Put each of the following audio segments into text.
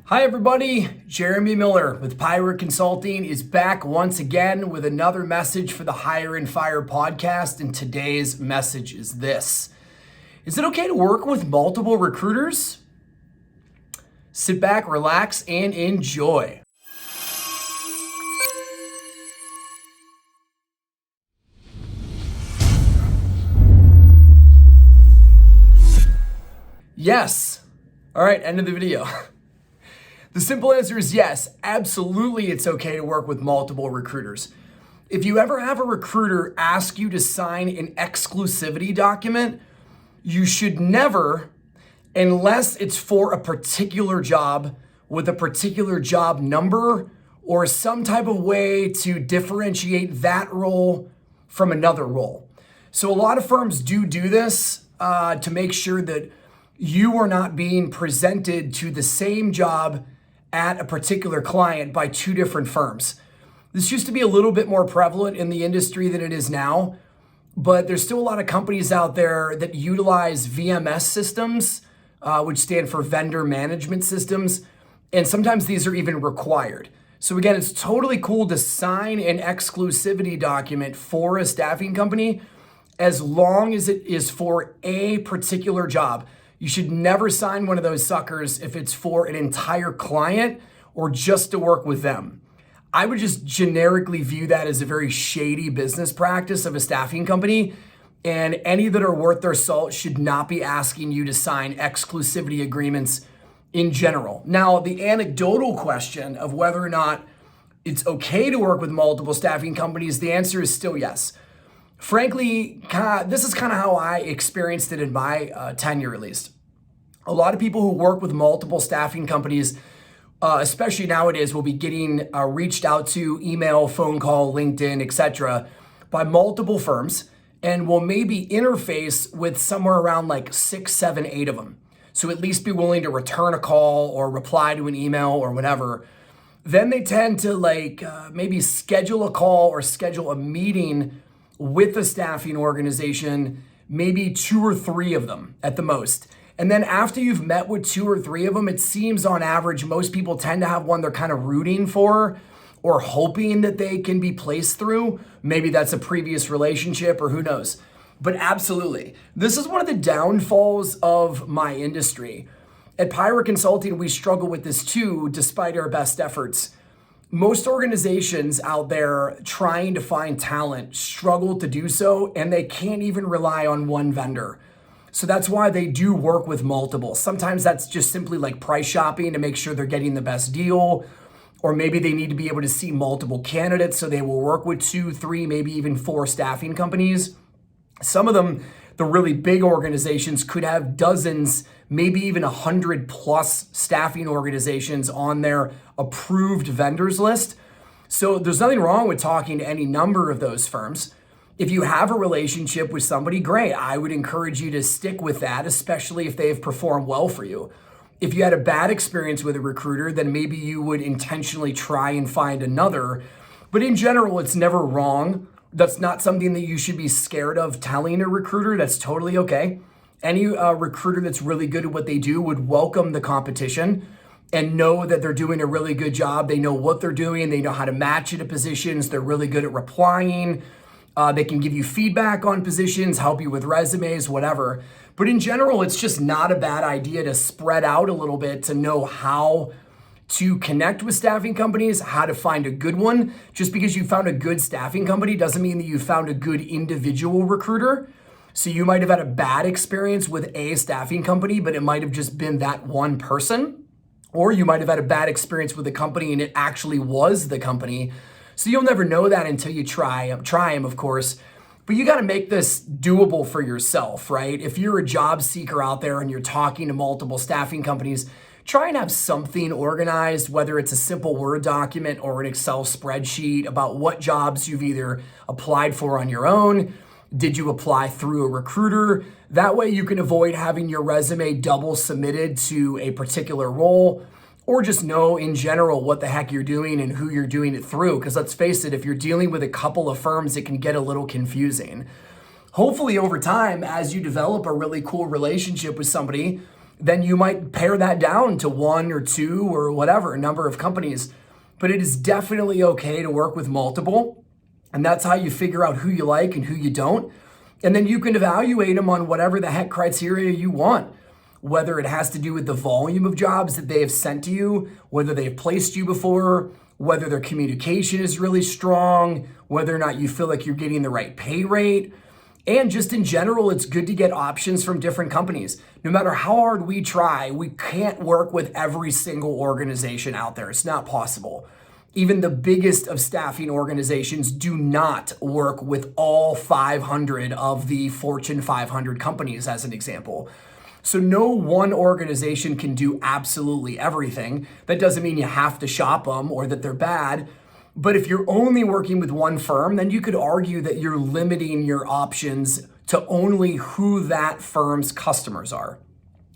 Hi everybody, Jeremy Miller with Pirate Consulting is back once again with another message for the Hire and Fire podcast, and today's message is this. Is it okay to work with multiple recruiters? Sit back, relax, and enjoy. Yes. All right, end of the video. The simple answer is yes, absolutely it's okay to work with multiple recruiters. If you ever have a recruiter ask you to sign an exclusivity document, you should never, unless it's for a particular job with a particular job number or some type of way to differentiate that role from another role. So a lot of firms do this to make sure that you are not being presented to the same job at a particular client by two different firms. This used to be a little bit more prevalent in the industry than it is now, but there's still a lot of companies out there that utilize VMS systems, which stand for vendor management systems, and sometimes these are even required. So again, it's totally cool to sign an exclusivity document for a staffing company as long as it is for a particular job. You should never sign one of those suckers if it's for an entire client or just to work with them. I would just generically view that as a very shady business practice of a staffing company, and any that are worth their salt should not be asking you to sign exclusivity agreements in general. Now, the anecdotal question of whether or not it's okay to work with multiple staffing companies, the answer is still yes. Frankly, this is kind of how I experienced it in my tenure, at least. A lot of people who work with multiple staffing companies, especially nowadays, will be getting reached out to, email, phone call, LinkedIn, etc., by multiple firms, and will maybe interface with somewhere around like 6, 7, 8 of them. So at least be willing to return a call or reply to an email or whatever. Then they tend to maybe schedule a call or schedule a meeting with a staffing organization, maybe 2 or 3 of them at the most. And then after you've met with 2 or 3 of them, it seems on average, most people tend to have one they're kind of rooting for or hoping that they can be placed through. Maybe that's a previous relationship or who knows. But absolutely, this is one of the downfalls of my industry. At Pirate Consulting, we struggle with this too, despite our best efforts. Most organizations out there trying to find talent struggle to do so, and they can't even rely on one vendor. So that's why they do work with multiple. Sometimes that's just simply like price shopping to make sure they're getting the best deal, or maybe they need to be able to see multiple candidates, so they will work with 2, 3, maybe even 4 staffing companies. Some of them, the really big organizations, could have dozens, maybe even 100 plus staffing organizations on their approved vendors list. So there's nothing wrong with talking to any number of those firms. If you have a relationship with somebody, great. I would encourage you to stick with that, especially if they've performed well for you. If you had a bad experience with a recruiter, then maybe you would intentionally try and find another. But in general, it's never wrong. That's not something that you should be scared of telling a recruiter. That's totally okay. Any recruiter that's really good at what they do would welcome the competition and know that they're doing a really good job. They know what they're doing. They know how to match into positions. They're really good at replying. They can give you feedback on positions, help you with resumes, whatever. But in general, it's just not a bad idea to spread out a little bit to know how to connect with staffing companies, how to find a good one. Just because you found a good staffing company doesn't mean that you found a good individual recruiter. So you might have had a bad experience with a staffing company, but it might have just been that one person. Or you might have had a bad experience with a company and it actually was the company. So you'll never know that until you try them, of course. But you got to make this doable for yourself, right? If you're a job seeker out there and you're talking to multiple staffing companies, try and have something organized, whether it's a simple Word document or an Excel spreadsheet about what jobs you've either applied for on your own. Did you apply through a recruiter? That way you can avoid having your resume double submitted to a particular role, or just know in general what the heck you're doing and who you're doing it through. Because let's face it, if you're dealing with a couple of firms, it can get a little confusing. Hopefully over time, as you develop a really cool relationship with somebody, then you might pare that down to one or two or whatever number of companies. But it is definitely okay to work with multiple. And that's how you figure out who you like and who you don't. And then you can evaluate them on whatever the heck criteria you want, whether it has to do with the volume of jobs that they have sent to you, whether they've placed you before, whether their communication is really strong, whether or not you feel like you're getting the right pay rate. And just in general, it's good to get options from different companies. No matter how hard we try, we can't work with every single organization out there. It's not possible. Even the biggest of staffing organizations do not work with all 500 of the Fortune 500 companies, as an example. So no one organization can do absolutely everything. That doesn't mean you have to shop them or that they're bad. But if you're only working with one firm, then you could argue that you're limiting your options to only who that firm's customers are.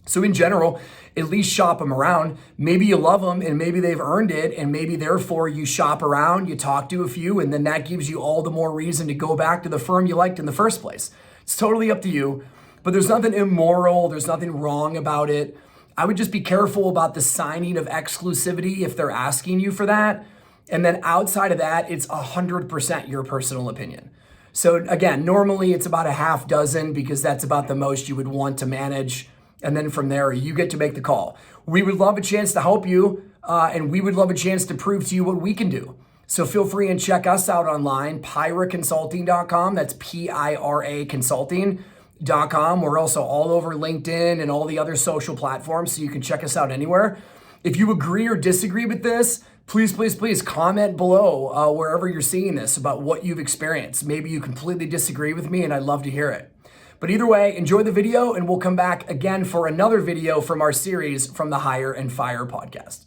So in general, at least shop them around. Maybe you love them and maybe they've earned it, and maybe therefore you shop around, you talk to a few, and then that gives you all the more reason to go back to the firm you liked in the first place. It's totally up to you, but there's nothing immoral, there's nothing wrong about it. I would just be careful about the signing of exclusivity if they're asking you for that. And then outside of that, it's 100% your personal opinion. So again, normally it's about a half dozen because that's about the most you would want to manage. And then from there, you get to make the call. We would love a chance to help you, and we would love a chance to prove to you what we can do. So feel free and check us out online, piraconsulting.com. That's PIRA consulting.com. We're also all over LinkedIn and all the other social platforms, so you can check us out anywhere. If you agree or disagree with this, please comment below wherever you're seeing this about what you've experienced. Maybe you completely disagree with me and I'd love to hear it. But either way, enjoy the video and we'll come back again for another video from our series from the Hire and Fire podcast.